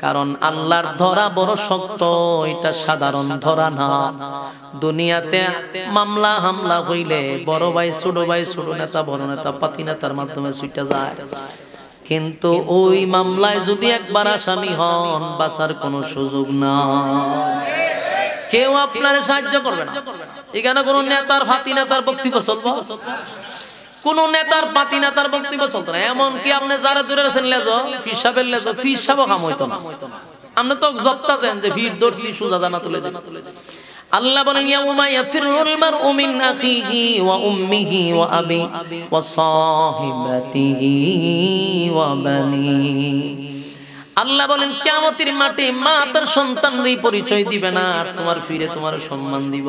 কারণ আল্লাহর ধরা বড় শক্ত, এটা সাধারণ ধরা না। দুনিয়াতে মামলা হামলা হইলে বড় ভাই ছোট নেতা বড় নেতা পাতি নেতার মাধ্যমে ছুটে যায়, কিন্তু ওই মামলায় যদি একবার আসামি হন বাঁচার কোনো সুযোগ না, কেউ আপনার সাহায্য করবে না। এখানে কোন নেতার ফাতি নেতার বক্তব্য চলবে, কোন নেতার পাতি নেতার বক্তব্য চলতো না। এমনকি আপনি যারা দূরে আছেন লেজো ফির সাহেবের লেজো ফির সাহেব কাম হইতো না। আপনি তো জপ্তাছেন যে ফির দর্শি সুজা জানা তুলে যান। আল্লাহ বলেন ইয়াউমা ইয়াফিরুল মারউ মিন আখিহি ওয়া উম্মিহি ওয়া আবি ওয়া সাহিবাতিহি ওয়া বানি। আল্লাহ বলেন কিয়ামতের মাঠে মা তার সন্তানরই পরিচয় দিবে না, আর তোমার ফিরে তোমার সম্মান দিব,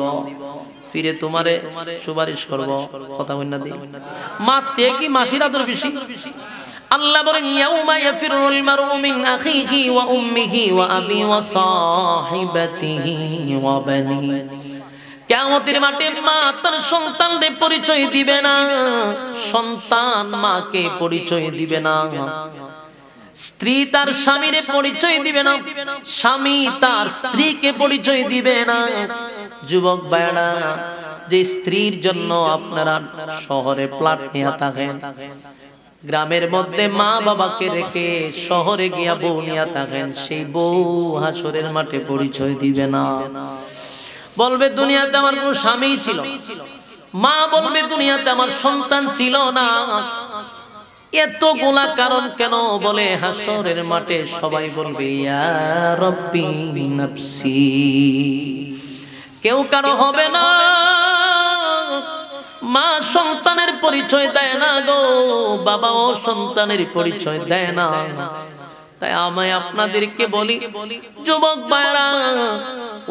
ফিরে তোমারে সুপারিশ করব। কথা বল না দি মা তে কি মাসির আদর বেশি? আল্লাহ বলেন ইয়াউমা ইয়াফিরুল মারউ মিন আখিহি ওয়া উম্মিহি ওয়া আবি ওয়া সাহিবাতিহি ওয়া বানি। কিয়ামতের মাঠে মা তার সন্তানদের পরিচয় দিবে না, সন্তান মাকে পরিচয় দিবে না, স্ত্রী তার স্বামীর পরিচয় দিবে না, স্বামী তার স্ত্রীকে পরিচয় দিবে না। যুবক ভাইরা, যে স্ত্রীর জন্য আপনারা শহরে প্লাট নিয়ে থাকেন, গ্রামের মধ্যে মা বাবাকে রেখে শহরে গিয়া বউ নিয়ে থাকেন, সেই বউ হাসরের মাঠে পরিচয় দিবে না। বলবে দুনিয়াতে আমার কোনো স্বামী ছিল, মা বলবে দুনিয়াতে আমার সন্তান ছিল না। এতগুলা কারণ কেন? বলে হাসরের মাঠে সবাই বলবে ইয়া রব্বি নাফসি। কেউ কারো হবে না, মা সন্তানের পরিচয় দেয় না গো, বাবাও সন্তানের পরিচয় দেয় না। তাই আমি আপনাদেরকে বলি যুবক ভাইরা,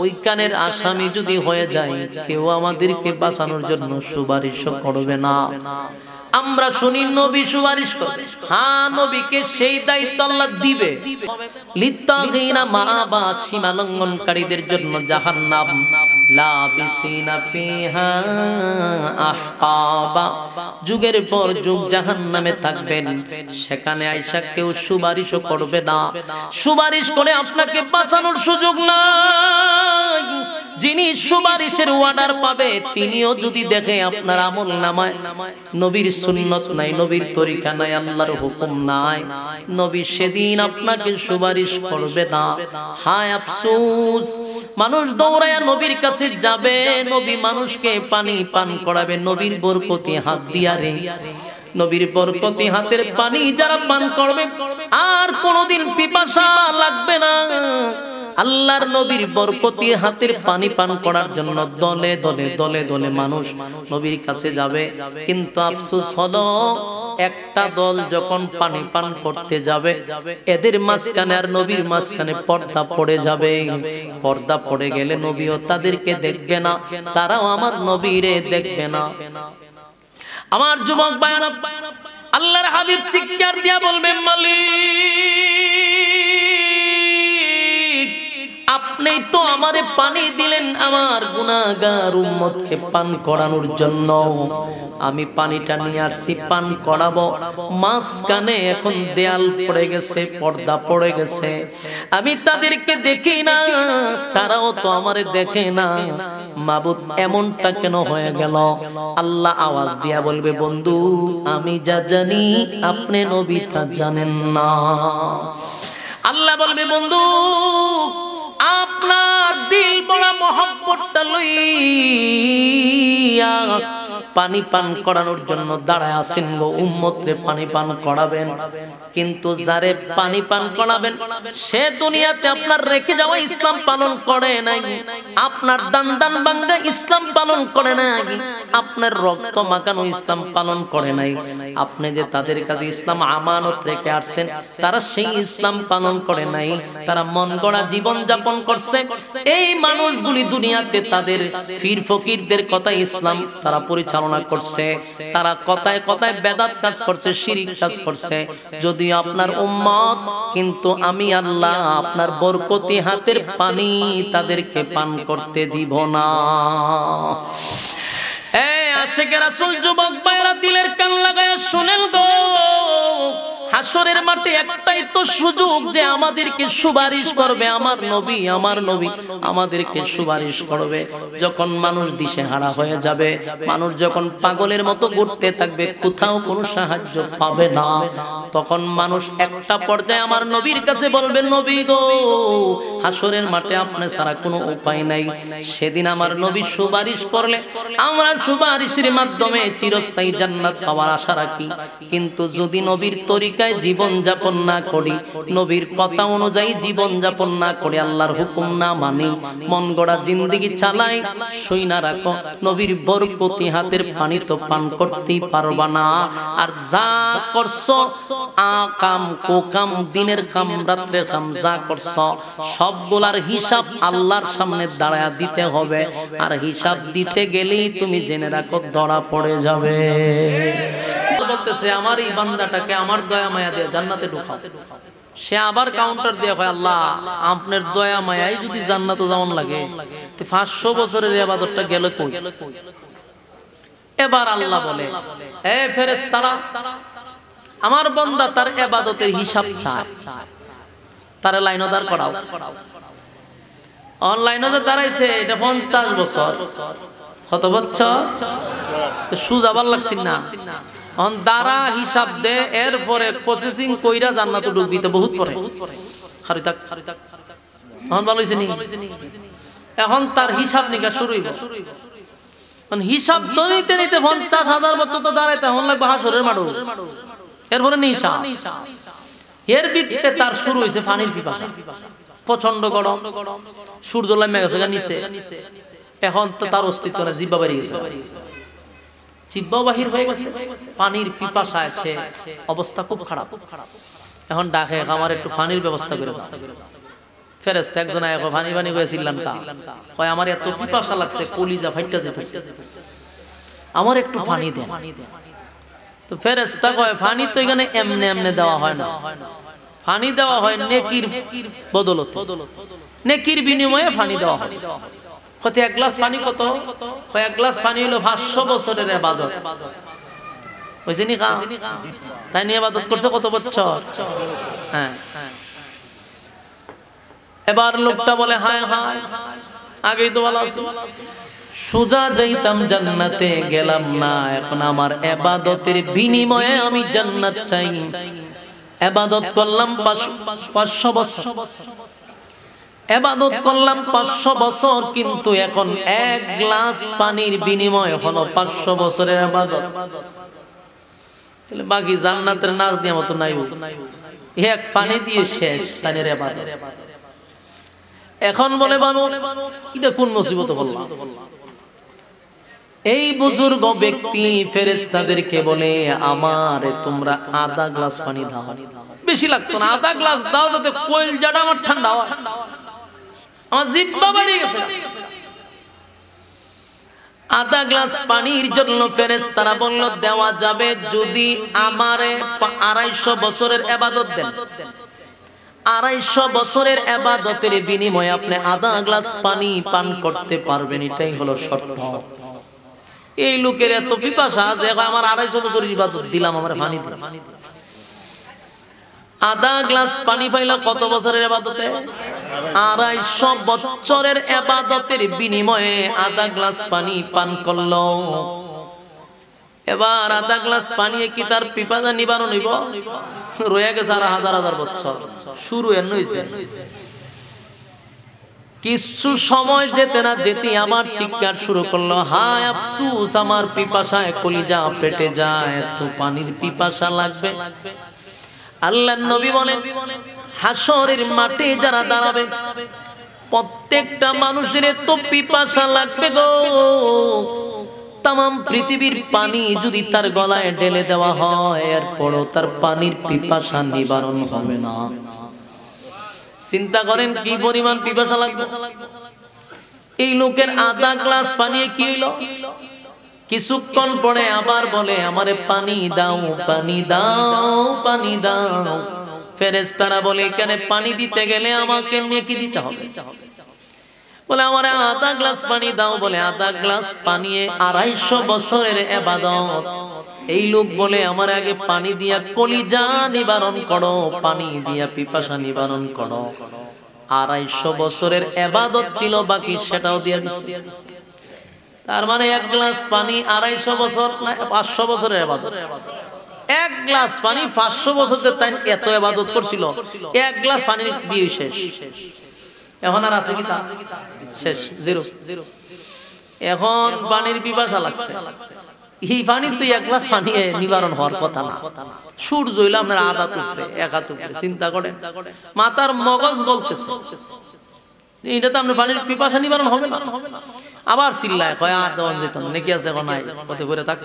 ওই কানের আসামি যদি হয়ে যায়, কেউ আমাদেরকে বাঁচানোর জন্য সুপারিশ করবে না। আমরা শুনি নবী সুপারিশ করে, হ্যাঁ নবীকে সেই দায়িত্ব আল্লাহ দিবে। লিত্তাগিনা মাআবা, সীমা লঙ্ঘনকারীদের জন্য জাহান্নাম, লাবিসিনা ফিহা আহকাবা, যুগের পর যুগ জাহান্নামে থাকবেন। সেখানে আয়েশা কেউ সুপারিশও করবে না, সুপারিশ করে আপনাকে বাঁচানোর সুযোগ নাই। যিনি সুপারিশের অর্ডার পাবে, তিনিও যদি দেখে আপনার আমলনামায় নবীর সুন্নত নাই, নবীর তরিকা নাই, আল্লাহর হুকুম নাই, নবী সেদিন আপনাকে সুপারিশ করবে না। হায় আফসোস, মানুষ দৌড়ায়া নবীর কাছে যাবে, নবী মানুষকে পানি পান করাবে নবীর বরকতি হাত দিয়া রে। নবীর বরকতি হাতের পানি যারা পান করবে আর কোনোদিন পিপাসা লাগবে না। আল্লাহর নবীর বরকতি হাতের পানি পান করার জন্য দলে দলে দলে দলে মানুষ নবীর কাছে যাবে। কিন্তু আফসোস হলো, একটা দল যখন পানি পান করতে যাবে, এদের মাঝখানে আর নবীর মাঝখানে পর্দা পড়ে যাবে। পর্দা পড়ে গেলে নবীও তাদেরকে দেখবে না, তারাও আমার নবীরে দেখবে না। আমার যুবক ভাইরা, আল্লাহর হাবিব চিৎকার দিয়া বলবেন মালিক, আপনি তো আমারে পানি দিলেন আমার গুনাহগার উম্মতকে পান করানোর জন্য। আমি পানিটা নিয়ে আসছি পান করাবো, মাঝখানে এখন দেয়াল পড়ে গেছে, পর্দা পড়ে গেছে, আমি তাদেরকে দেখি না, তারাও তো আমারে দেখে না। মাবুদ এমনটা কেন হয়ে গেল? আল্লাহ আওয়াজ দিয়া বলবে, বন্ধু আমি যা জানি আপনি নবী তা জানেন না। আল্লাহ বলবে, বন্ধু আপনার দিল বড়া মহব্বতটা লইয়া পানি পান করানোর জন্য দাঁড়ায় আছেন গো, উম্মতরে পানি পান করাবেন। কিন্তু যারে পানি পান করাবেন সে দুনিয়াতে আপনার রেখে যাওয়া ইসলাম পালন করে নাই, আপনার দান দান ভাঙ্গা ইসলাম পালন করে নাই, আপনার রক্ত মাখানো ইসলাম পালন করে নাই। আপনি যে তাদের কাছে ইসলাম আমানত রেখে আসছেন, তারা সেই ইসলাম পালন করে নাই, তারা মন গড়া জীবন যাপন করছে। এই মানুষগুলি দুনিয়াতে তাদের পীর ফকিরদের কথা ইসলাম তারা পরিচালনা করছে, তারা কথায় কথায় বেদাত কাজ করছে, শিরিক কাজ করছে। যদিও আপনার উম্মত, কিন্তু আমি আল্লাহ আপনার বরকতি হাতের পানি তাদেরকে পান করতে দিব না। এই আশিকে রাসূল যুবক ভাইরা দিলের কান লাগায়া শুনেন গো, হাসরের মাঠে একটাই তো সুযোগ যে আমাদেরকে সুপারিশ করবে আমার নবী আমাদেরকে সুপারিশ করবে। যখন মানুষ দিশেহারা হয়ে যাবে, মানুষ যখন পাগলের মতো ঘুরতে থাকবে, কোথাও কোনো সাহায্য পাবে না, তখন মানুষ একটা পর্যায়ে আমার নবীর কাছে বলবে, নবী গো, হাসরের মাঠে আপনি ছাড়া কোনো উপায় নাই। সেদিন আমার নবী সুপারিশ করলে আমরা সুপারিশের মাধ্যমে চিরস্থায়ী জান্নাত পাওয়ার আশা রাখি। কিন্তু যদি নবীর তরিকায় জীবন যাপন না করি, নবীর কথা অনুযায়ী জীবন যাপন না করি, আল্লাহর হুকুম না মানি, মন গড়া জিন্দেগি চালাই, সই না রাখো, নবীর বরকতি হাতের পানি তো পান করতেই পারবা না। আর যা করছো, আকাম কোকাম, দিনের কাম রাত্রের কাম যা করছো, সবগুলার হিসাব আল্লাহর সামনে দাঁড়ায়া দিতে হবে। আর হিসাব দিতে গেলেই তুমি জেনে রাখো ধরা পড়ে যাবে। বলতেছে আমার এই বান্দাটাকে আমার দয়া মায়া দিয়ে জান্নাতে ঢুকাও। সে আবার কাউন্টার দিয়ে কয়, আল্লাহ আপনার দয়া মায়াই যদি জান্নাতে যাওয়ান লাগে, তো 500 বছরের ইবাদতটা গেল কই? এবার আল্লাহ বলে, এ ফেরেশতারা, আমার বান্দা তার ইবাদতের হিসাব চায়, তার লাইনও দাঁড় করাও। অনলাইনে যে দাঁড়াইছে এটা 50 বছর, কত বছর সুজাবার লাগছে না, দাঁড়া হিসাব দে, এরপরে প্রসেসিং কইরা জান্নাতে ঢুকবি, তো বহুত পরে খারিতাক এখন ভালো হইছে নি। এখন তার হিসাব নিকাশ শুরু হইব। হিসাব তো নিতে নিতে 50,000 বছর তো দাঁড়াইতে এখন লাগবে হাসরের মাঠে, এরপরে নিশা, এর ভিতরে তার শুরু হয়েছে পানির পিপাসা, প্রচন্ড গরম, সূর্য লামে গেছে নিচে, এখন তো তার অস্তিত্ব না, জিব্বা বেরিয়ে গেছে, জিব্বা বাহির হয়ে গেছে, পানির পিপাসায় সে অবস্থা খুব খারাপ। এখন ডাকে, আমার একটু পানির ব্যবস্থা করে। ফেরেশতা একজন আয়া পানি পানি করে চিল্লান, কয় আমার এত পিপাসা লাগছে, কলিজা ফাইটা যেতেছে, আমার একটু পানি দেন। তো ফেরেশতা কয়, পানি তো এখানে এমনে এমনে দেওয়া হয় না, পানি দেওয়া হয় নেকির বদলতে, নেকির বিনিময়ে পানি দেওয়া হয়। কত এক গ্লাস পানি কত? কয় এক গ্লাস পানি হলো 500 বছরের ইবাদত। বুঝছেন নি? তাই নিয়ে ইবাদত করছে কত বছর? হ্যাঁ। এবার লোকটা বলে, হায় হায়, আগেই তো বলা আছে সোজা যাইতাম জান্নাতে, গেলাম না, এখন আমার ইবাদতের বিনিময়ে আমি জান্নাত চাই। ইবাদত করলাম 500 বছর, ইবাদত করলাম 500 বছর, কিন্তু এখন এক গ্লাস পানির বিনিময় হলো 500 বছরের ইবাদত। তাহলে বাকি জান্নাতের নাজ দিয়া মতো নাই, এক পানি দিয়ে শেষ তানের ইবাদত। এখন বলে বাবু, এটা কোন মুসিবত বললাম? এই বুজুর্গ ব্যক্তি ফেরেশতাদেরকে বলে, আমারে তোমরা আধা গ্লাস পানি দাও, বেশি লাগতো না, আধা গ্লাস দাও, যাতে কলিজাটা আমার ঠান্ডা হয়, আমার জিহ্বা বেরিয়ে গেছে। আধা গ্লাস পানির জন্য ফেরেশতারা বলল, দেওয়া যাবে যদি আমারে 250 বছরের ইবাদত দেন। 250 বছরের ইবাদতের বিনিময়ে আপনি আধা গ্লাস পানি পান করতে পারবেন, এটাই হলো শর্ত। এই লোকের এত পিপাসা যে আমার 250 বছরের ইবাদত দিলাম, আমার পানি দিন। আধা গ্লাস পানি পাইল কত বছরের ইবাদতে? 250 বছরের ইবাদতের বিনিময়ে আধা গ্লাস পানি পান করলো। এবার আধা গ্লাস পানি কি তার পিপাসা নিবারণ হইব? রয়ে গেছে আর হাজার হাজার বছর, শুরু এর হইছে। কিছু সময় যেতে না যেতে আমার চিৎকার শুরু করলো, হায় আফসোস, আমার পিপাসায় কলিজা পেটে যায়, এত পানির পিপাসা লাগবে। আল্লাহর নবী বলেন, হাসরের মাঠে যারা দাঁড়াবে প্রত্যেকটা মানুষের তো পিপাসা লাগবে গো। তাম পৃথিবীর পানি যদি তার গলায় ঢেলে দেওয়া হয়, এরপরও তার পানির পিপাসা নিবারণ হবে না। চিন্তা করেন কি পরিমাণ পিপাসা লাগবে। এই লোকের আধা গ্লাস পানি কি হইল? কিছুক্ষণ পরে আবার বলে, আমারে পানি দাও, পানি দাও, পানি দাও। ফেরেশতারা বলে, এখানে পানি দিতে গেলে আমাকে নেকি দিতে হবে। বলে, আমারে আধা গ্লাস পানি দাও। বলে, আধা গ্লাস পানি 250 বছরের ইবাদত। এই লোক বলে আমার আগে পানি দিয়া কলিজা নিবারণ করো, পানি দিয়া পিপাসা নিবারণ করো। 250 বছরের ইবাদত ছিল বাকি, সেটাও দিয়ে দিছে। তার মানে এক গ্লাস পানি 250 বছর না 500 বছরের ইবাদত। এক গ্লাস পানি 500 বছর তাই এত ইবাদত করছিল, এক গ্লাস পানি দিয়ে শেষ। এখন আর আছে কি তা? শেষ, জিরো। এখন পানির পিপাসা লাগছে, এই পানি তো এক গ্লাস পানি নিবারণ হওয়ার কথা না। সূর্য হইলে আপনার আধা টুকরে এক হাত টুকরে, চিন্তা করেন, মাথার মগজ গলতেছে, এটা তো আপনার পানির পিপাসা নিবারণ হবে না। আবার চিল্লায়, কয় আর দেওয়ান যেত না, নাকি আছে এখন নাই, কত করে থাক।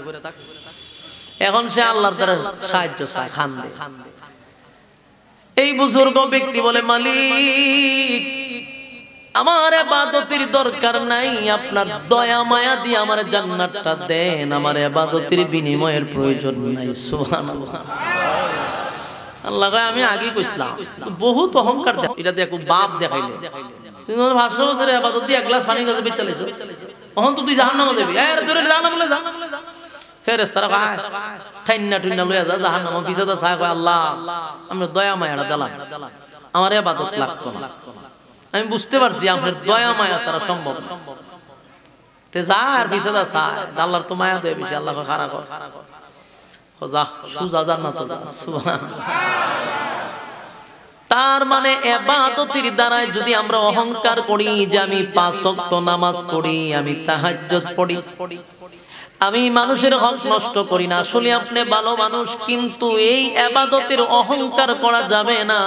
এখন সে আল্লাহর দ্বারা সাহায্য চায়, খান দে। এই বুজুর্গ ব্যক্তি বলে, মালিক আমার ইবাদতের দরকার নাই, আপনার দয়া মায়া দিয়ে আমার জান্নাতটা দেন, আমার ইবাদতের বিনিময়ের প্রয়োজন নাই। সুবহানাল্লাহ। আল্লাহ কয় আমি আগেই কইছিলাম, বহুত অহংকার দেখ, এটা দেখো বাপ দেখাইলে। তুমি 500 বছরের ইবাদত দিয়ে এক গ্লাস পানি কাছে বেচালাইছো, এখন তো তুই জাহান্নামে যাবি। এর তোরে জাহান্নামে যা। ফেরেশতারা কয় ঠাইন্না ঠুন্না লইয়া যা জাহান্নামে, পিছাতে চায়, কয় আল্লাহ আমরা দয়া মায়াটা দিলাম, আমার ইবাদত লাগতো না। আমি বুঝতে পারছি আপনার দয়া মায়া ছাড়া সম্ভব না। তে যা আর পিছাতে চায়, আল্লাহর তো মায়া দেয় বেশি। আল্লাহ খারাপ কর, যা সুজা জান্নাতে যা। সুবহানাল্লাহ। তার মানে ইবাদতের দ্বারা যদি আমরা অহংকার করি যে আমি 5 ওয়াক্ত নামাজ পড়ি, আমি তাহাজ্জুদ পড়ি, আমি মানুষের হক নষ্ট করি না, আসলে আপনি ভালো মানুষ, কিন্তু এই ইবাদতের অহংকার করা যাবে না।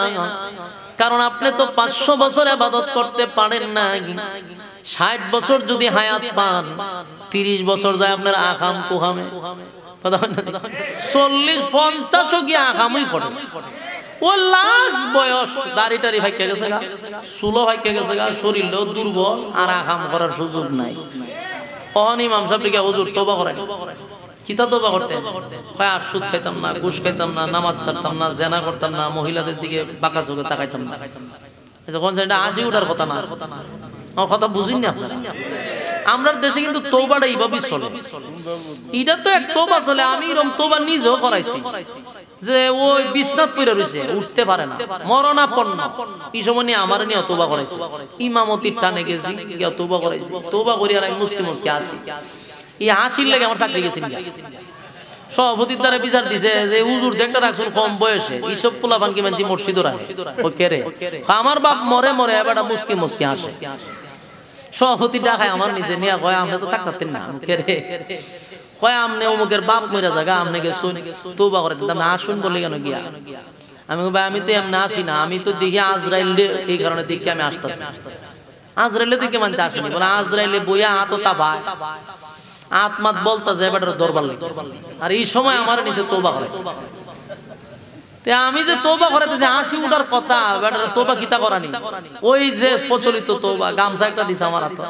কারণ আপনি তো 500 বছর ইবাদত করতে পারেন না। 60 বছর যদি হায়াত পান, 30 বছর যায় আপনার আকাম কুহামে, 40-50 গিয়ে আকামই করে। ও লাস্ট বয়স দাড়ি ভাইকে গেছে গা, চুলো ভাইকে গেছে গা, শরীরও দুর্বল, আর আকাম করার সুযোগ নাই। অহন ইমাম সাহেব লিখা, হুজুর তওবা করেন। কিতা তওবা করতে? কয় আর সুদ খাইতাম না, ঘুষ খাইতাম না, নামাজ ছাড়তাম না, জেনা করতাম না, মহিলাদের দিকে বাঁকা চোখে তাকাইতাম না। যখন সেটা 80 উঠার কথা না, আমার কথা বুঝিন না আপনারা। আমরার দেশে কিন্তু তওবাটা এইভাবেই চলে। এটা তো এক তওবা চলে, আমি এরকম তওবা নিজেও করাইছি, যে ওই বিছনাত পড়ে রইছে, উঠতে পারে না, মরণাপন্ন। এই সময় নিয়ে আমার নিয়ে তওবা করাইছে, ইমামতির টানে গেছি, গিয়া তওবা করাইছি। তওবা করি আর আমি মুসকি আসি, এই হাসির লাগে আমার চাকরি গেছি। সভাপতির দ্বারা বিচার দিছে যে হুজুর দেখতে রাখছেন কম বয়সে, এইসব পোলাপান কি মানছি মসজিদও রাখে। ও কে রে? আমার বাপ মরে মরে এবার মুসকি আসে। সভাপতি ডাকায় আমার নিচে নিয়ে কয়, আপনি তো থাকতেন না। কে রে? কয় আমনে অমুকের বাপ মরে জায়গা, আপনি গেছুন তওবা করে দিতাম না, আসুন বলে কেন গিয়া? আমি ভাই আমি তো এমনি আসি না, আমি তো দেখি আজরাইলে, এই কারণে দেখি আমি আসতেছি। আজরাইলে দেখে মানতে আসেনি, বলে আজরাইলে বইয়া হাত তাপায়, আত্মাত বলতা যে এবার দরবার লাগে। আর এই সময় আমার নিচে তওবা করে। তে আমি যে তওবা করাতে যে 80 উঠার কথা, বেটার তওবা কিতা করানি? ওই যে প্রচলিত তওবা, গামছা একটা দিছে আমার হাতে,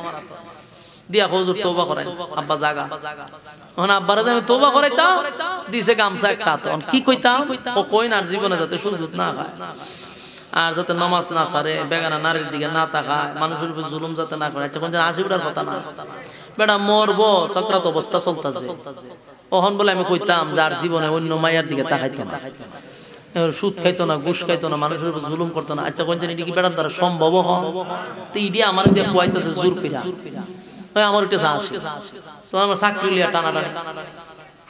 দিয়া হুজুর তওবা করেন, আব্বা জাগা। এখন আব্বারে আমি তওবা করাইতাম, দিছে গামছা একটা হাতে। কি কইতাম? ও কই না, জীবনে যাতে সুযোগ না খায়, আর যাতে নামাজ না ছাড়ে, বেগানা নারীর দিকে না তাকায়, মানুষের উপর জুলুম যাতে না করে। আচ্ছা কোন 80 উঠার কথা না, বেটা মরবো, সাকরাত অবস্থা চলতেছে। ওহন বলে আমি কইতাম যার জীবনে অন্য মায়ের দিকে তাকাইতো না, সুদ খাইতো না, ঘুষ খাইতো না, মানুষের উপর জুলুম করতো না। আচ্ছা কোন এটা কি বেটার দ্বারা সম্ভব হয়? তো ইডিয়া আমার দিয়ে কুয়াইতেছে জোর কইরা, আমার এটা আসে। তো আমার চাকরি লিয়া টানাটানি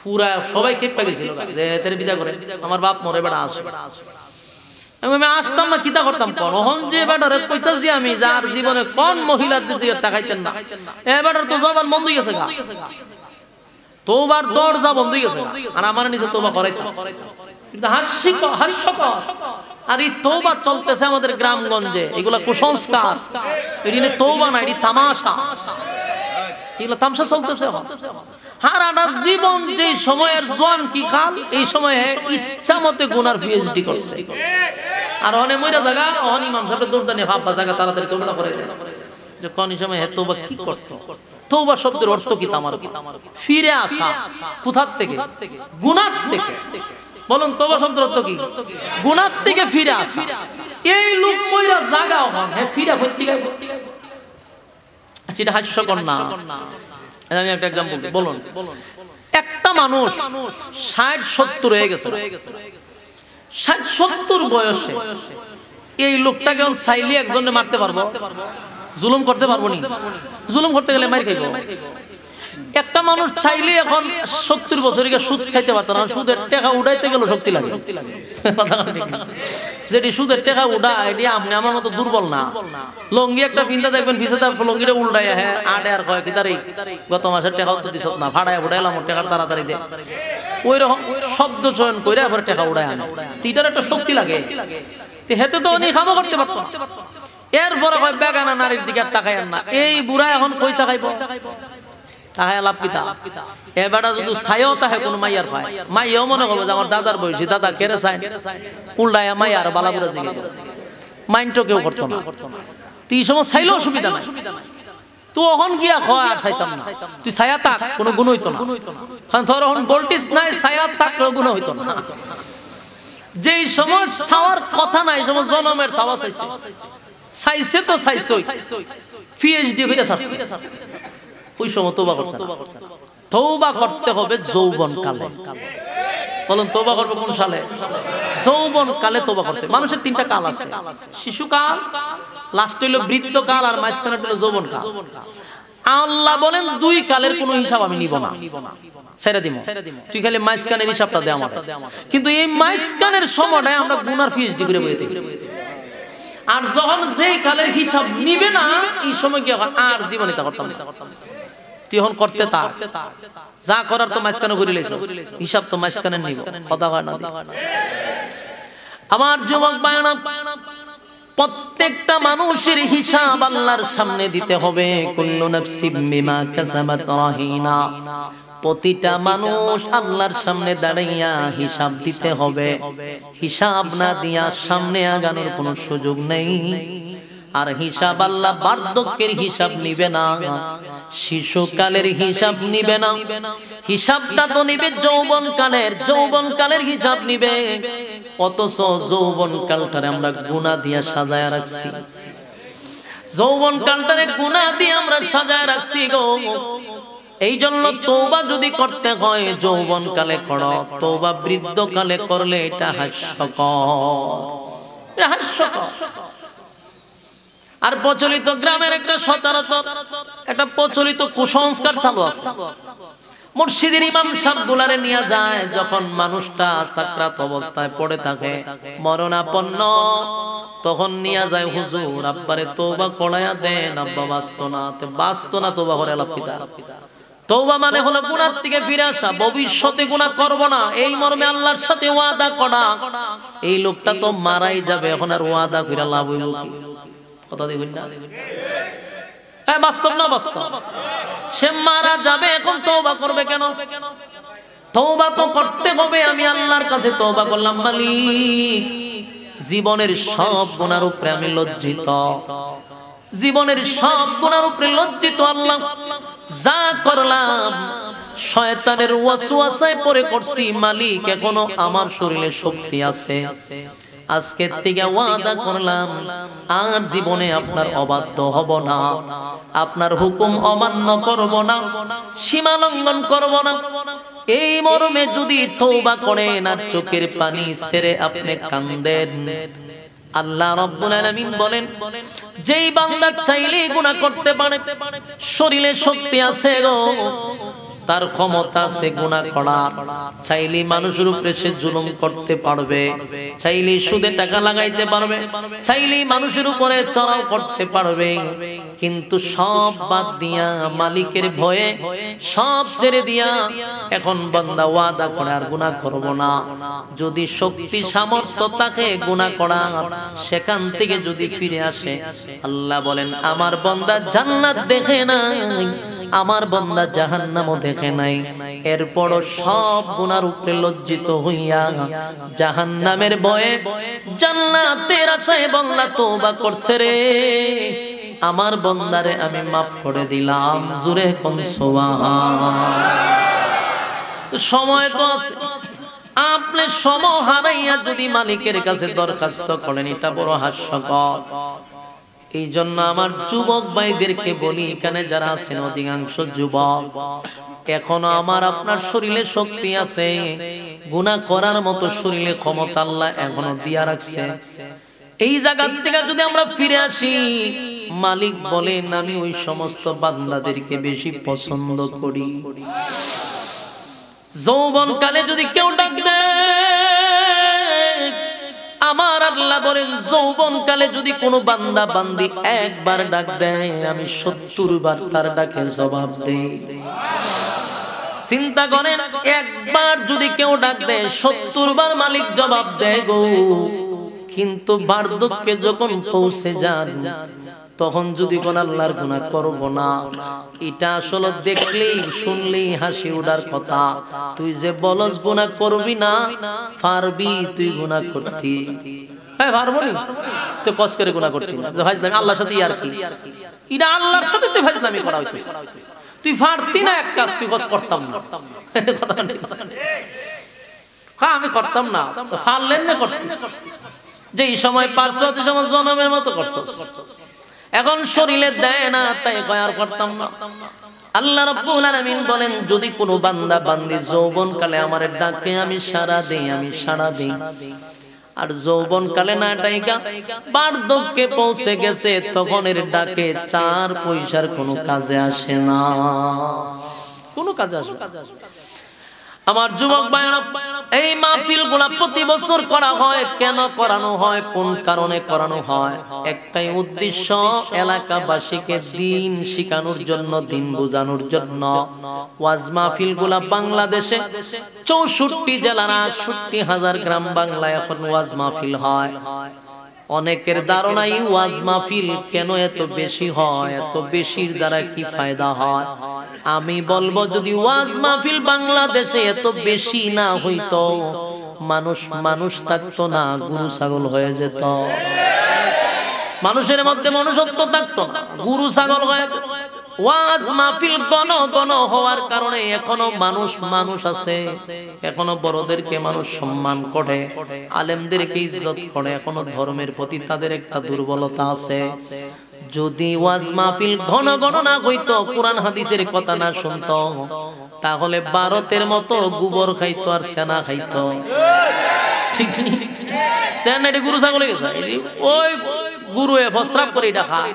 পুরা সবাই কেঁপে গেছিল যে তেরে বিদা করে, আমার বাপ মরে বেটা আসে। আমি আসতাম না, কিতা করতাম কোন? ওহন যে বেটারে কইতাছি আমি, যার জীবনে কোন মহিলাদের দিকে তাকাইতেন না, এ বেটার তো জবান বন্ধ হয়ে গেছে গা, তওবার দরজা বন্ধ হয়ে গেছে। আর আমার নিচে তওবা করাইতাম, কিন্তু হাস্যকর। আর এই তওবা চলতেছে আমাদের গ্রামগঞ্জে, এগুলা কুসংস্কার, এটি তওবা না, এটি তামাশা, এগুলা তামাশা চলতেছে। হারাটা জীবন যে সময়ের জোয়ান কি খান, এই সময়ে ইচ্ছা মতে গুনার পিএইচডি করছে। আর অনেক মইরা জায়গা অন ইমাম সাহেব দৌড়দানি হাব্বা জায়গা তাড়াতাড়ি তওবা করে দেয়, যে কোন সময় হে তওবা কি করতো। তওবা শব্দের অর্থ কি? তামার ফিরে আসা। কোথার থেকে? গুনাহ থেকে। বলুন তওবা শব্দের অর্থ কি? গুনাহ থেকে ফিরে আসা। এই লোক মইরা জায়গা হন, হে ফিরে কইতে গেল। আচ্ছা এটা হাস্যকর না? আমি একটা एग्जांपल বলুন, একটা মানুষ 60-70 হয়ে গেছে, 60-70 বয়সে এই লোকটাকে চাইলে একজনে মারতে পারবো? জুলুম করতে পারবো নি? জুলুম করতে গেলে মার খাইব। একটা মানুষ চাইলে এখন 70 বছরকে সুদ খাইতে পারতো না, সুদের টাকা উড়াইতে গেল শক্তি লাগে। যেটি সুদের টাকা উড়া এটি আপনি আমার মতো দুর্বল না। লঙ্গি একটা পিন্দা দেখবেন পিছনে লঙ্গিটা উল্টাই হ্যাঁ আটে আর কয় কি তারি গত মাসের টাকা তো দিছত না, ভাড়ায় উঠাইলাম টাকার তাড়াতাড়ি দে, ওই রকম শব্দ চয়ন করে আবার টাকা উড়ায় আনে। তিটার একটা শক্তি লাগে, হেতে তো উনি খামো করতে পারতো না। এরপরে কয় বেগানা নারীর দিকে আর তাকাইয়েন না। এই বুড়া এখন কই তাকাইব? তাহায় লাভ কিতা? এবারে যদি ছায়াও তাহে কোন মাইয়ার পায়, মাইয়াও মনে করবে যে আমার দাদার বয়সী, দাদা কেড়ে চায় উল্টায় মাইয়ার বালা বুড়া জিগে মাইন্ডও কেউ করতো না। তুই সময় চাইলেও সুবিধা নাই, তুই এখন গিয়া কয় আর চাইতাম না, তুই ছায়া তাক কোনো গুণ হইতো না। কারণ তোর এখন ভোল্টেজ নাই, ছায়া তাক গুণ হইতো না। যেই সময় চাওয়ার কথা নাই সময় জনমের চাওয়া চাইছে, চাইছে তো চাইছই পিএইচডি হইয়া ছাড়ছে, ওই সময় তওবা করছে। তওবা করতে হবে যৌবন কালে। বলুন তওবা করবে কোন সালে? যৌবন কালে তওবা করতে। মানুষের 3টা কাল আছে, শিশুকাল, লাস্ট হইল বৃদ্ধকাল, আর মাঝখানে হইল যৌবন কাল। আল্লাহ বলেন 2 কালের কোনো হিসাব আমি নিব না, ছেড়ে দিব, তুই খালি মাঝখানের হিসাবটা দে আমার। কিন্তু এই মাঝখানের সময়টায় আমরা গুনার পিএইচডি করে বইতে, আর যখন যেই কালের হিসাব নিবে না এই সময় কি আর জীবনে তা করতাম না, তখন করতে তা যা করার তো মাঝখানে করে লইছ, হিসাব তো মাঝখানে নিব, কথা হয় না। আমার যুবক ভাইরা, প্রত্যেকটা মানুষের হিসাব আল্লাহর সামনে দিতে হবে। কুল্লু নাফসিম বিমা কাসাবাত রাহিনা, প্রতিটা মানুষ আল্লাহর সামনে দাঁড়াইয়া হিসাব দিতে হবে। হিসাব না দিয়া সামনে আগানোর কোনো সুযোগ নেই। আর হিসাব আল্লাহ বার্ধক্যের হিসাব নিবে না, শিশুকালের হিসাব নিবে না, হিসাবটা তো নিবে যৌবনকালের, যৌবনকালের হিসাব নিবে। অথচ যৌবনকালটারে আমরা গুনাহ দিয়া সাজায়া রাখছি, যৌবনকালটারে গুনাহ দিয়ে আমরা সাজায়া রাখছি গো। এই জন্য তওবা যদি করতে হয় যৌবনকালে করো, তওবা বৃদ্ধকালে করলে এটা হাস্যকর, হাস্যকর। আর প্রচলিত গ্রামের একটা সচরাচর একটা প্রচলিত কুসংস্কার চালু আছে, মুর্শিদের ইমাম সাহেবগুলারে নিয়ে যায়, যখন মানুষটা সাকরাত অবস্থায় পড়ে থাকে, মরণাপন্ন, তখন নিয়ে যায় হুজুর আব্বারে তওবা করায়া দেন, আব্বা বাঁচতো না, তওবা করে লাভ পিতা। তওবা মানে হলো গুনাহ থেকে ফিরে আসা, ভবিষ্যতে গুনাহ করব না, এই মর্মে আল্লাহর সাথে ওয়াদা করা। এই লোকটা তো মারাই যাবে, এখন আর ওয়াদা কইরা লাভ হইব কি? কথা দিবেন না? বাস্তব না বাস্তব? সে মারা যাবে, এখন তওবা করবে কেন? তওবা তো করতে হবে। আমি আল্লাহর কাছে তওবা করলাম, মালিক জীবনের সব গুনার উপরে আমি লজ্জিত, জীবনের সব গুনার উপরে লজ্জিত। আল্লাহ যা করলাম শয়তানের ওয়াসওয়াসায় পড়ে করছি, মালিক এখনো আমার শরীরে শক্তি আছে, আজকে থেকে ওয়াদা করলাম আর জীবনে আপনার অবাধ্য হব না, আপনার হুকুম অমান্য করব না, সীমা লঙ্ঘন করব না। এই মর্মে যদি তওবা করেন আর চোখের পানি ছেড়ে আপনি কান্দেন, আল্লাহ রাব্বুল আলামিন বলেন যেই বান্দা চাইলেই গুনাহ করতে পারে, শরীরে শক্তি আছে গো, তার ক্ষমতা আছে গুনাহ করার, চাইলেই মানুষের উপরে সে জুলুম করতে পারবে, চাইলেই সুদে টাকা লাগাইতে পারবে, চাইলেই মানুষের উপরে চড়াও করতে পারবে। কিন্তু সব বাদ দিয়া মালিকের ভয়ে সব ছেড়ে দিয়া এখন বান্দা ওয়াদা করে আর গুনাহ করব না। যদি শক্তি সামর্থ্য থাকে গুনাহ করা, সেখান থেকে যদি ফিরে আসে, আল্লাহ বলেন আমার বান্দা জান্নাত দেখে নাই, আমার বান্দা জাহান্নামও দেখে নাই, এরপরও সব গুনার উপরে লজ্জিত হইয়া জাহান্নামের ভয়ে জান্নাতের আশায় বান্দা তওবা করছে রে, আমার বান্দারে আমি মাফ করে দিলাম। জোরে কোন সুবহান। তো সময় তো আছে, আপনি সময় হারাইয়া যদি মালিকের কাছে দরখাস্ত করেন, এটা বড় হাস্যকর। এই জন্য আমার যুবক ভাইদেরকে বলি, এখানে যারা আছেন অধিকাংশ যুবক, এখনো আমার আপনার শরীরে শক্তি আছে, গুনাহ করার মতো শরীরে ক্ষমতা আল্লাহ এখনো দিয়া রাখছে। এই জায়গা থেকে যদি আমরা ফিরে আসি, মালিক বলেন আমি ওই সমস্ত বান্দাদেরকে বেশি পছন্দ করি। যৌবনকালে যদি কেউ ডাক দেয়, আমার আল্লাহ বলেন যৌবনকালে যদি কোনো বান্দা বান্দি একবার ডাক দেয়, আমি 70 বার তার ডাকে জবাব দেই। চিন্তা করেন, একবার যদি কেউ ডাক দেয় 70 বার মালিক জবাব দেয় গো। কিন্তু বার্ধক্যে যখন পৌঁছে যান, তখন যদি কোন আল্লাহর গুনাহ করব না, এটা আসলে দেখলেই শুনলেই হাসি উঠার কথা। তুই যে বলস গুনাহ করবি না, পারবি তুই গুনাহ করতি? হ্যাঁ পারবো নি, তুই কষ্ট করে গুনাহ করতি না। ভাইজলামি আল্লাহর সাথে আর কি, এটা আল্লাহর সাথে তুই ভাইজলামি করা হইতো। তুই পারতি না এক কাজ, তুই কষ্ট করতাম না। হ্যাঁ আমি করতাম না, পারলেন না করতি। যেই সময় পারছো ওই সময় জনমের মতো করছো। এখন শরীরে দেয় না তাই কয় আর করতাম না। আল্লাহ রাব্বুল আলামিন বলেন যদি কোনো বান্দা বান্দি যৌবনকালে আমারে ডাকে আমি সাড়া দেই, আমি সাড়া দেই। আর যৌবনকালে না ডাইকা বার্ধক্যে পৌঁছে গেছে, তখন এর ডাকে 4 পয়সার কোনো কাজে আসে না, কোনো কাজে আসে না। আমার যুবক ভাইরা, এই মাহফিলগুলো প্রতি বছর করা হয়। কেন করানো হয়, কোন কারণে করানো হয়? একটাই উদ্দেশ্য, এলাকাবাসীকে দিন শিখানোর জন্য, দিন বোঝানোর জন্য। ওয়াজ মাহফিলগুলো বাংলাদেশে 64 জেলার 68,000 গ্রাম বাংলায় এখন ওয়াজ মাহফিল হয়। অনেকের ধারণা এই ওয়াজ মাহফিল কেন এত বেশি হয়, এত বেশির দ্বারা কি ফায়দা হয়? আমি বলবো যদি ওয়াজ মাহফিল বাংলাদেশে এত বেশি না হইতো, মানুষ থাকতো না, গরু ছাগল হয়ে যেত। মানুষের মধ্যে মনুষ্যত্ব থাকতো না, গরু ছাগল হয়ে যেত। ওয়াজ মাহফিল গণ গণ হওয়ার কারণে এখনো মানুষ আছে, এখনো বড়দেরকে মানুষ সম্মান করে, আলেমদেরকে ইজ্জত করে। এখনো ধর্মের প্রতি তাদের একটা দুর্বলতা আছে। যদি ওয়াজ মাহফিল ঘন ঘন না হইতো, কোরআন হাদিসের কথা না শুনতো, তাহলে ভারতের মতো গোবর খাইতো আর সেনা খাইতো। ঠিক তেন এটি গরু ছাগল গেছে, ওই গুরু প্রস্রাব করে এটা খায়।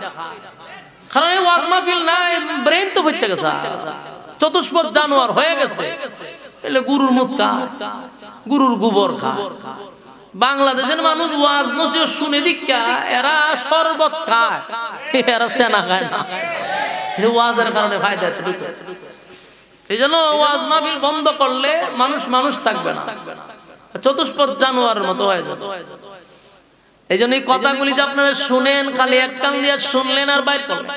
কারণ এই ওয়াজ মাহফিল নাই, ব্রেন তো হচ্ছে গেছে, চতুষ্পদ জানোয়ার হয়ে গেছে। এলে গুরুর মুখ খায়, গুরুর গোবর খায়। বাংলাদেশের মানুষ ওয়াজ নসিহত শুনে দীক্ষা, এরা শরবত খায়, এরা সেনা খায় না। ওয়াজের কারণে ফায়দা এতটুকু। এই জন্য ওয়াজ মাহফিল বন্ধ করলে মানুষ থাকবে না, চতুষ্পদ জানোয়ারের মতো হয়ে যাবে। এই জন্য এই কথাগুলি যে আপনারা শুনেন, খালি এক কান দিয়ে শুনলেন আর বাইর করলেন,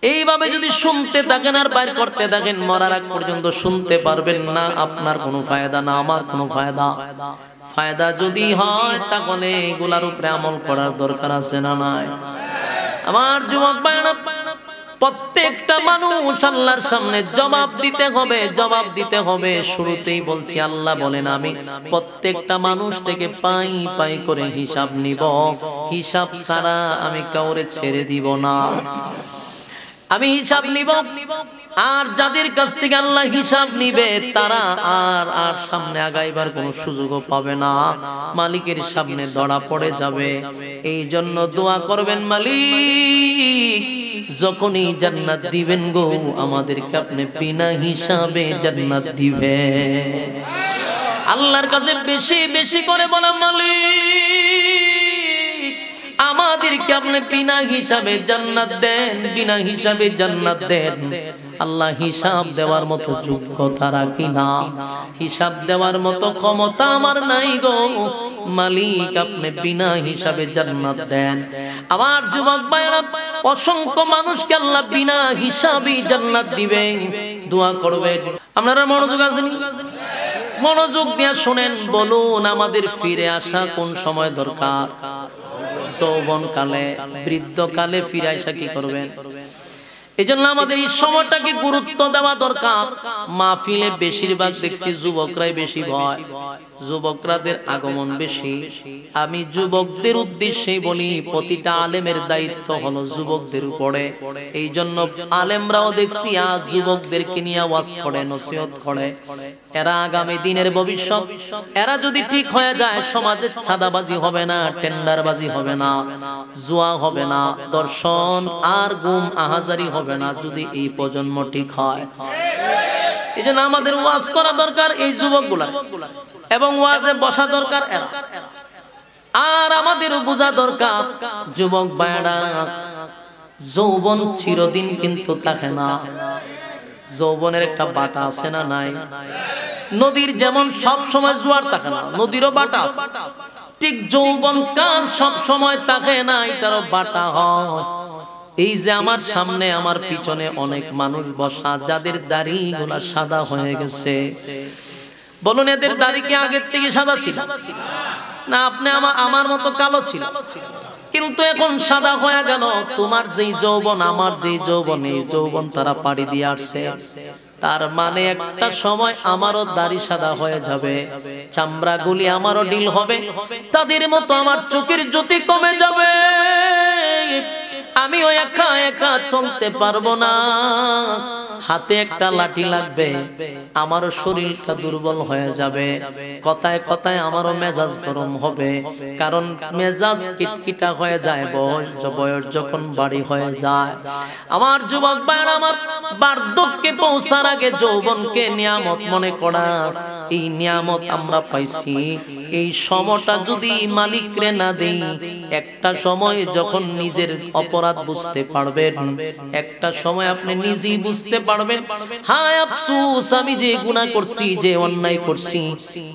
এইভাবে যদি শুনতে থাকেন আর বাইর করতে থাকেন, মরার আগ পর্যন্ত শুনতে পারবেন না। আপনার কোনো ফায়দা না, আমার কোনো ফায়দা। ফায়দা যদি হয় তাহলে এগুলার উপরে আমল করার দরকার আছে না নাই? আমার যুবক ভাইরা, প্রত্যেকটা মানুষ আল্লাহর সামনে জবাব দিতে হবে, জবাব দিতে হবে। শুরুতেই বলছি, আল্লাহ বলেন আমি প্রত্যেকটা মানুষ থেকে পাই পাই করে হিসাব নিব, হিসাব ছাড়া আমি কাউরে ছেড়ে দিব না। আমি হিসাব নিব, আর যাদের কাছ থেকে আল্লাহ হিসাব নিবে তারা আর সামনে আগাইবার কোনো সুযোগও পাবে না, মালিকের সামনে ধরা পড়ে যাবে। এই জন্য দোয়া করবেন, মালিক যখনই জান্নাত দিবেন গো, আমাদেরকে আপনি বিনা হিসাবে জান্নাত দিবে। আল্লাহর কাছে বেশি বেশি করে বলা, মালিক আমাদেরকে আপনি বিনা হিসাবে জান্নাত দেন, বিনা হিসাবে জান্নাত দেন। আল্লাহ হিসাব দেওয়ার মতো যোগ্যতা রাখি না, হিসাব দেওয়ার মতো ক্ষমতা আমার নাই গো, মালিক আপনি বিনা হিসাবে জান্নাত দেন। আমার যুবক ভাইরা, অসংখ্য মানুষকে আল্লাহ বিনা হিসাবে জান্নাত দিবে। দোয়া করবেন। আপনারা মনোযোগ আছেন? মনোযোগ দিয়ে শুনেন। বলুন, আমাদের ফিরে আসা কোন সময় দরকার? যৌবনকালে, বৃদ্ধকালে ফিরে আসা কি করবেন? এই জন্য আমাদের এই সময়টাকে গুরুত্ব দেওয়া দরকার। মাহফিলে বেশিরভাগ দেখছি যুবকরাই বেশি ভয়। যুবকরাদের আগমন বেশি। আমি যুবকদের উদ্দেশ্যে বলি, প্রতিটা আলেমের দায়িত্ব হলো যুবকদের উপরে। এই জন্য আলেমরাও দেখছি আজ যুবকদেরকে নিয়ে ওয়াজ করে, নসিহত করে। এরা আগামী দিনের ভবিষ্যৎ। এরা যদি ঠিক হয়ে যায়, সমাজে চাঁদাবাজি হবে না, টেন্ডারবাজি হবে না, জুয়া হবে না, দর্শন আর গুম আহাজারি হবে না, যদি এই প্রজন্ম ঠিক হয়। এই জন্য আমাদের ওয়াজ করা দরকার এই যুবকগুলা, এবং ওয়াজে বসা দরকার এরা। আর আমাদের বোঝা দরকার যুবক ভাইরা, যৌবন চিরদিন কিন্তু থাকে না। যৌবনের একটা বাটা আছে না নাই? নদীর যেমন সব সময় জোয়ার থাকে না, নদীরও বাটা আছে, ঠিক যৌবন কাল সব সময় থাকে না, এটারও বাটা হয়। এই যে আমার সামনে আমার পিছনে অনেক মানুষ বসা, যাদের দাড়িগুলা সাদা হয়ে গেছে, বলুন এদের দাড়ি কি আগের থেকে সাদা ছিল না? আপনি আমার মতো কালো ছিল, কিন্তু এখন সাদা হয়ে গেল। তোমার যেই যৌবন, আমার যেই যৌবন, এই যৌবন তারা পাড়ি দিয়ে আসছে। তার মানে একটা সময় আমারও দাড়ি সাদা হয়ে যাবে, চামড়াগুলি আমারও ঢিল হবে, তাদের মতো আমার চোখের জ্যোতি কমে যাবে। আমিও একা একা চলতে পারবো না, হাতে একটা লাঠি লাগবে, আমারও শরীরটা দুর্বল হয়ে যাবে। কথায় কথায় আমারও মেজাজ গরম হবে, কারণ মেজাজ কিটকিটা হয়ে যায় বয়স যখন বাড়ি হয়ে যায়। আমার যুবক ভাইরা, আমার বার্ধক্যে পৌঁছার আগে যৌবনকে নিয়ামত মনে করা, এই নিয়ামত আমরা পাইছি। এই সময়টা যদি মালিকরে না দেই, একটা সময় যখন নিজের অপরাধ বুঝতে পারবেন, একটা সময় আপনি নিজেই বুঝতে পারবেন, হায় আফসোস আমি যে গুনাহ করছি, যে অন্যায় করছি,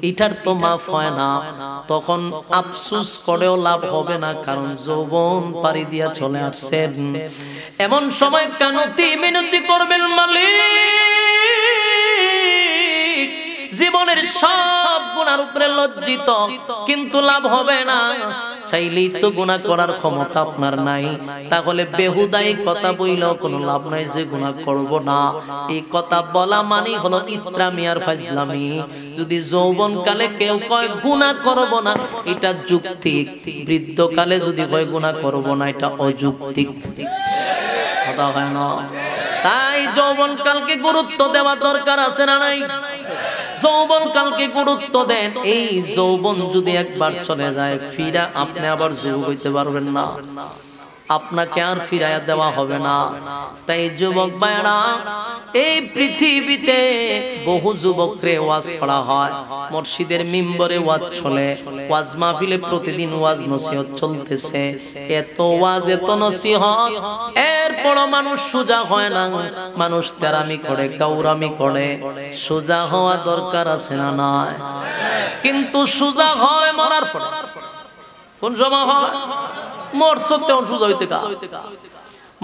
এটার তো মাফ হয় না। তখন আফসোস করেও লাভ হবে না, কারণ যৌবন পাড়ি দিয়া চলে আসছেন। এমন সময় কানতি মিনতি করবেন, মালিক জীবনের সব গুনার উপরে লজ্জিত, কিন্তু লাভ হবে না। চাইলেই তো গুনাহ করার ক্ষমতা আপনার নাই, তাহলে বেহুদাই কথা বইলেও কোনো লাভ নাই যে গুনাহ করব না। এই কথা বলা মানে হলো ইত্রামি আর ফাজলামি। যদি যৌবন কালে কেউ কয় গুনাহ করব না, এটা যুক্তিক। বৃদ্ধকালে যদি কয় গুনাহ করব না, এটা অযৌক্তিক কথা হয় না। তাই যৌবন কালকে গুরুত্ব দেওয়া দরকার আছে না নাই? যৌবন কালকে গুরুত্ব দেন। এই যৌবন যদি একবার চলে যায়, ফিরা আপনি আবার যুবক হইতে পারবেন না, আপনাকে আর ফিরাইয়া দেওয়া হবে না। তাই যুবক ভাইরা, এই পৃথিবীতে বহু যুবকরে ওয়াজ করা হয়, মসজিদের মিম্বরে ওয়াজ চলে, ওয়াজ মাহফিলে প্রতিদিন ওয়াজ নসিহত চলতেছে। এত ওয়াজ, এত নসিহত, এরপর মানুষ সোজা হয় না, মানুষ তেরামি করে, গাউরামি করে। সোজা হওয়া দরকার আছে না নাই? কিন্তু সোজা হয় মরার পরে। কোন সময় হয়? মরছতে সোজা হইতে কা,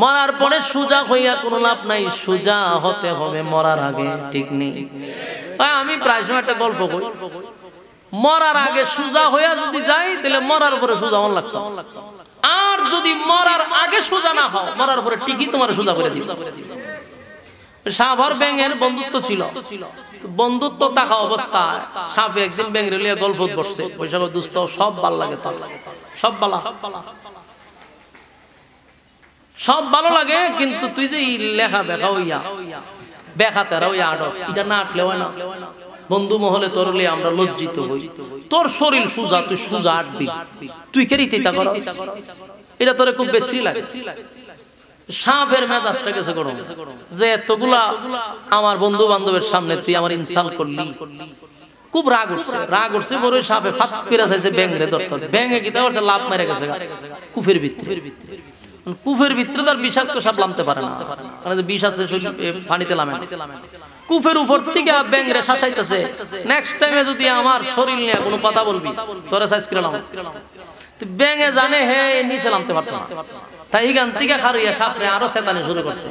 মরার পরে সোজা হইয়া কোনো লাভ নাই, সোজা হতে হবে মরার আগে। ঠিক নেই? আমি প্রায় সময় একটা গল্প করি, মরার আগে সোজা হইয়া যদি যাই, তাহলে মরার পরে সোজা মন লাগতো। আর যদি মরার আগে সোজা না হও, মরার পরে ঠিকই তোমার সোজা করে দিবে। সাভার ব্যাঙের বন্ধুত্ব ছিল, বন্ধুত্ব থাকা অবস্থায় সাপে একদিন ব্যাঙ রেলিয়া গল্প বসছে, ওইসব দুস্থ সব ভাল লাগে, তার সব বালা, সব ভালো লাগে, কিন্তু তুই যে লেখা বেখা হইয়া বেখা তেরা হইয়া আটস, এটা না আটলে হয় না। বন্ধু মহলে তোর লিয়ে আমরা লজ্জিত হই, তোর শরীর সুজা, তুই সুজা আটবি, তুই কে রীতিতা কর, এটা তোরে খুব বেশি লাগে। সাপের মেজাজটা গেছে গরম, যে এতগুলা আমার বন্ধু বান্ধবের সামনে তুই আমার ইনসাল্ট করলি। খুব রাগ উঠছে, রাগ উঠছে বড়, সাপে ফাত করে চাইছে ব্যাঙে ধরতে, ব্যাঙে কি করছে, লাভ মেরে গেছে কুফের ভিতরে। কুফের ভিতরে তার বিষাক্ত সাপ নামতে পারে না, কারণ বিষ আছে পানিতে নামে। কুফের উপর থেকে ব্যাঙরে শাসাইতেছে, নেক্সট টাইমে যদি আমার শরীর নিয়ে কোনো কথা বলবি, তোরা সাইজ করে নাম। ব্যাঙে জানে হে নিচে নামতে পারতো না, তাই গান থেকে খারুইয়া সাপরে আরো চেতানি শুরু করছে।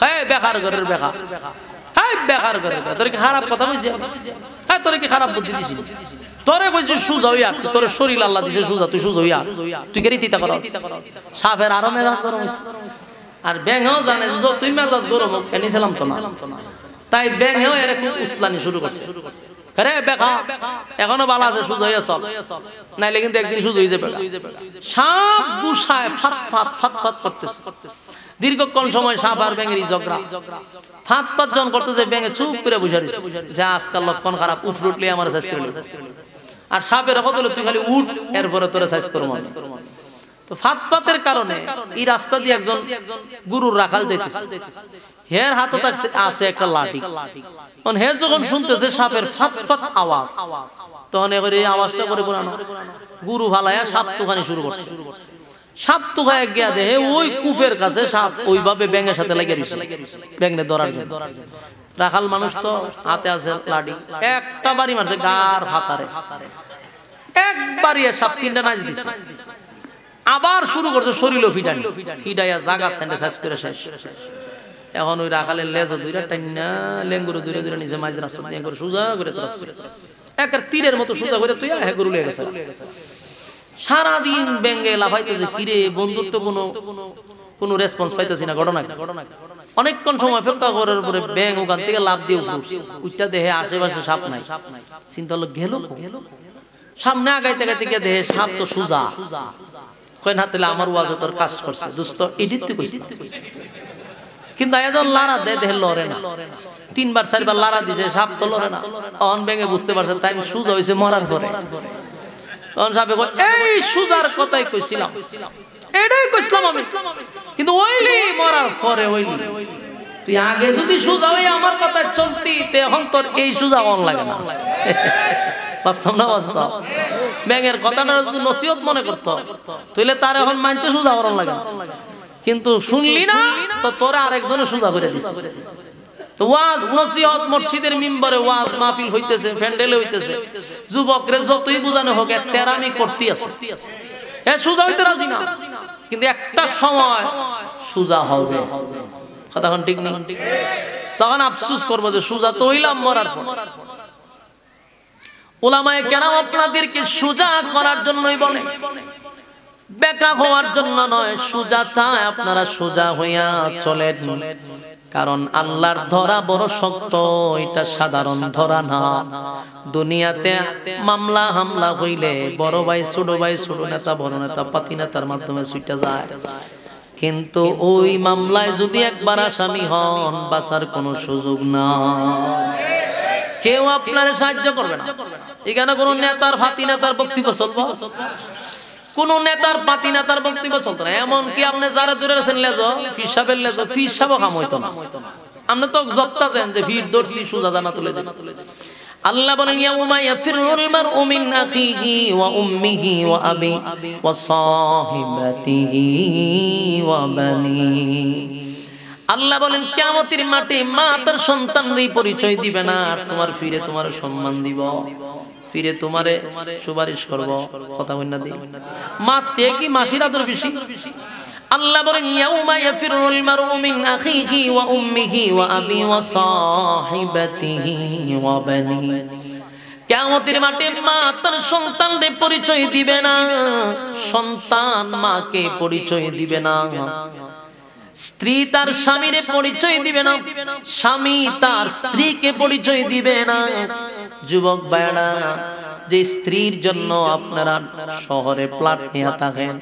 হ্যাঁ বেকার ঘরের বেকার, হ্যাঁ বেকার ঘরের, তোর কি খারাপ কথা বুঝছি? হ্যাঁ তোর কি খারাপ বুদ্ধি দিছি? তোরে বলছি সুজা হইয়া, তোর শরীর আল্লাহ দিছে সুজা, তুই সুজা হইয়া তুই কে রীতিতা কর। সাপের আরো মেজাজ গরম হয়েছে, আর ব্যাঙও জানে তুই মেজাজ গরম নিছিলাম তো না। তাই ব্যাঙেও এরকম উসলানি শুরু করছে, আরে বেখা এখনো বালা আছে, সুজ হয়ে চল, নাইলে কিন্তু একদিন সুজ হয়ে যাবে। সাপ গুছায় ফাত ফাত ফাত ফাত করতেছে, দীর্ঘক্ষণ সময় সাপ আর ব্যাঙের ঝগড়া। ফাত ফাত যখন করতেছে ব্যাঙে চুপ করে বসে রয়েছে, যে আজকাল লক্ষণ খারাপ, উঠ উঠলে আমার সাইজ করে। আর সাপের কত তুই খালি উঠ, এরপরে তোরা সাইজ করবো। তো ফাতপাতের কারণে এই রাস্তা দিয়ে একজন গুরুর রাখাল যাইতেছে, হের হাতে আছে একটা লাঠি। হে যখন শুনতেছে সাপের ফাত ফাত আওয়াজ, তখন এবার এই আওয়াজটা করে পুরানো গুরু ভালায়া সাপ তুখানি শুরু করছে। সাপ তুখায় গিয়া দেহে ওই কূপের কাছে সাপ ওইভাবে ব্যাঙের সাথে লেগে দিছে, ব্যাঙে ধরার জন্য। রাখাল মানুষ তো হাতে আছে লাঠি, একটা বাড়ি মারছে গার হাতারে, একবারই সাপ তিনটা নাচ দিছে। আবার শুরু করছে শরীর ফিডানি, ফিডাইয়া জাগা তেনে শেষ করে শেষ। এখন ওই রাখালের লেজ দুইটা টাইনা লেঙ্গুরো দুইটা দুইটা নিচে মাঝ রাস্তা দিয়ে করে সোজা করে তোরাচ্ছে, একের তীরের মতো সোজা করে তুই হ্যাঁ গরু লেগে গেছে। সারাদিন ব্যাঙ্গে লাফাইতেছে, কিরে বন্ধুর তো কোনো রেসপন্স পাইতেছি না। ঘটনা অনেকক্ষণ সময় অপেক্ষা করার পরে ব্যাং ওখান থেকে লাভ দিয়ে উঠটা দেহে আশেপাশে সাপ নাই। চিন্তা হলো গেল, সামনে আগাইতে গাইতে গিয়ে দেহে সাপ তো সোজা। কয় না তাহলে আমার ওয়াজ তোর কাজ করছে দোস্ত, এডিট তুই কইছিস। কিন্তু এজন লারা দেহে লড়ে না, 3বার 4বার লারা দিছে, সাপ তো লড়ে না। অন ব্যাঙে বুঝতে পারছে তাই সোজা হয়েছে মরার পরে। তখন সাপে কয় এই সোজার কথাই কইছিলাম, এটাই কইছিলাম আমি, কিন্তু ওইলি মরার পরে ওইলি। তুই আগে যদি সোজা হয়ে আমার কথায় চলতি, এখন তোর এই সোজা অন লাগে না। বাস্তব না বাস্তব? ব্যাঙের কথাটা যদি নসিহত মনে করতো, তাহলে তার এখন মানতে সোজা করার লাগে। কিন্তু শুনলি না তো তোরা আরেকজনে সোজা করে দিছে। তো ওয়াজ নসিহত মসজিদের মিম্বরে ওয়াজ মাহফিল হইতেছে, প্যান্ডেলে হইতেছে, যুবকরে যতই বুঝানো হোক তেরামি করতে আছে, এ সোজা হইতে রাজি না। কিন্তু একটা সময় সোজা হবে, কথা কোন ঠিক নেই। তখন আফসোস করবো যে সোজা তো হইলাম মরার পর। উলামায়ে কেরাম আপনাদেরকে সোজা করার জন্যই বলে, বেকা হওয়ার জন্য নয়। সোজা চায় আপনারা সোজা হইয়া চলেন, কারণ আল্লাহর ধরা বড় শক্ত, এটা সাধারণ ধরা না। দুনিয়াতে মামলা হামলা হইলে বড় ভাই ছোট ভাই, ছোট নেতা বড় নেতা, পাতি নেতার মাধ্যমে ছুটে যায়। কিন্তু ওই মামলায় যদি একবার আসামি হন, বাঁচার কোনো সুযোগ না, কেউ আপনার সাহায্য করবে না। এখানে কোন নেতার ফাতি নেতার বক্তব্য চলবো, কোন নেতার পাতি নেতার বক্তব্য চলতো না। এমনকি আপনি যারা দূরে আছেন লেজো ফির সাহেবের লেজো, ফির সাহেব কাম হইতো না। আপনি তো জপ্তাছেন যে ফির দর্শি সুজা জানা তুলে দেন। আল্লাহ বলেন ইয়াউমা ইয়াফিরুল মারউ মিন আখিহি ওয়া উম্মিহি ওয়া আবি ওয়া সাহিবাতিহি ওয়া বানি। আল্লাহ বলেন কিয়ামতের মাঠে মা তার সন্তানরই পরিচয় দিবে না, আর তোমার ফিরে তোমার সম্মান দিব, ফিরে তোমারে সুপারিশ করব। কথা বল না দি মা তে কি মাসির আদর বেশি? আল্লাহ বলেন ইয়াউমা ইয়াফিরুল মারউ মিন আখিহি ওয়া উম্মিহি ওয়া আবি ওয়া সাহিবাতিহি ওয়া বানি। কিয়ামতের মাঠে মা তার সন্তানদের পরিচয় দিবে না, সন্তান মাকে পরিচয় দিবে না, স্ত্রী তার স্বামীর পরিচয় দিবে না, স্বামী তার স্ত্রীকে পরিচয় দিবে না। যুবক ভাইরা, যে স্ত্রীর জন্য আপনারা শহরে প্লাট নিয়ে থাকেন,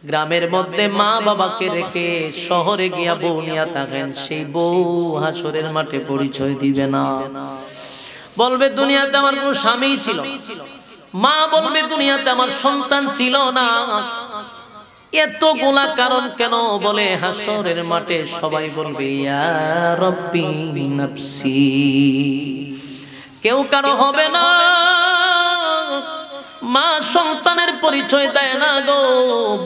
গ্রামের মধ্যে মা বাবাকে রেখে শহরে গিয়া বউ নিয়ে থাকেন, সেই বউ হাসরের মাঠে পরিচয় দিবে না। বলবে দুনিয়াতে আমার কোনো স্বামী ছিল, মা বলবে দুনিয়াতে আমার সন্তান ছিল না। এতগুলা কারণ কেন? বলে হাসরের মাঠে সবাই বলবে ইয়া রব্বি নাফসি। কেউ কারো হবে না, মা সন্তানের পরিচয় দেয় না গো,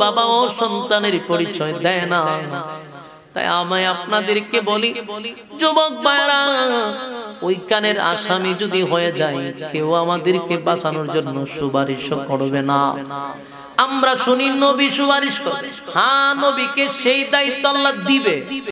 বাবা ও সন্তানের পরিচয় দেয় না। তাই আমি আপনাদেরকে বলি যুবক ভাইরা, ওই কানের আসামি যদি হয়ে যায়, কেউ আমাদেরকে বাঁচানোর জন্য সুপারিশ করবে না। আমরা শুনি নবী সুপারিশ করে, হ্যাঁ নবীকে সেই দায়িত্ব আল্লাহ দিবে।